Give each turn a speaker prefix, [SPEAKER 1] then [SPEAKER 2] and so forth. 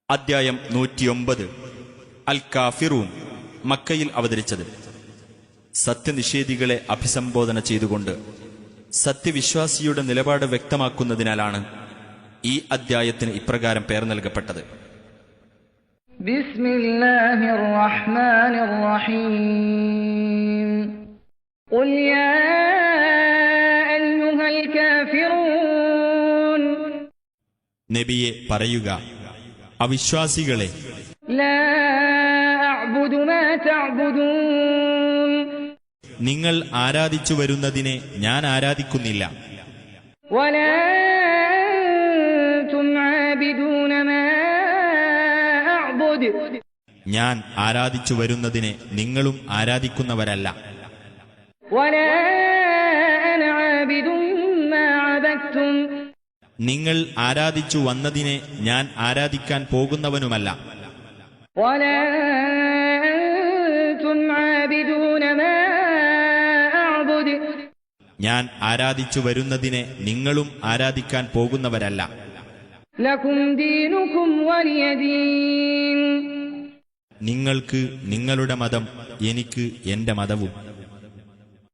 [SPEAKER 1] അദ്ധ്യായം 109 അൽ കാഫിറൂൻ. മക്കയിൽ അവതരിച്ചത്. സത്യനിഷേധികളെ അഭിസംബോധന ചെയ്തുകൊണ്ട് സത്യവിശ്വാസിയുടെ നിലപാട് വ്യക്തമാക്കുന്നതിനാലാണ് ഈ അദ്ധ്യായത്തിന് ഇപ്രകാരം പേർ നൽകപ്പെട്ടത്.
[SPEAKER 2] ബിസ്മില്ലാഹിർ റഹ്മാനിർ റഹീം. ഖുൽ യാ അയ്യുഹൽ കാഫിറൂൻ.
[SPEAKER 1] നബിയെ പറയുക, അവിശ്വാസികളെ,
[SPEAKER 2] ലാ അഅ്ബുദു മാ തഅ്ബുദൂൻ.
[SPEAKER 1] നിങ്ങൾ ആരാധിച്ചു വരുന്നതിനെ ഞാൻ ആരാധിക്കുന്നില്ല.
[SPEAKER 2] വലാ അൻതും ആബിദൂന മാ അഅ്ബുദു.
[SPEAKER 1] ഞാൻ ആരാധിച്ചു വരുന്നതിനെ നിങ്ങളും ആരാധിക്കുന്നവരല്ല.
[SPEAKER 2] വലാ അന ആബിദും മാ അബദ്തും.
[SPEAKER 1] നിങ്ങൾ ആരാധിച്ചു വന്നതിനെ ഞാൻ ആരാധിക്കാൻ പോകുന്നവനുമല്ല.
[SPEAKER 2] വലാ അൻതും ആബിദൂന മാ അഅ്ബുദു.
[SPEAKER 1] ഞാൻ ആരാധിച്ചു വരുന്നതിനെ നിങ്ങളും ആരാധിക്കാൻ പോകുന്നവരല്ല.
[SPEAKER 2] ലകും ദീനുകും വലിയ ദീൻ.
[SPEAKER 1] നിങ്ങൾക്ക് നിങ്ങളുടെ മതം, എനിക്ക് എന്റെ മതവും.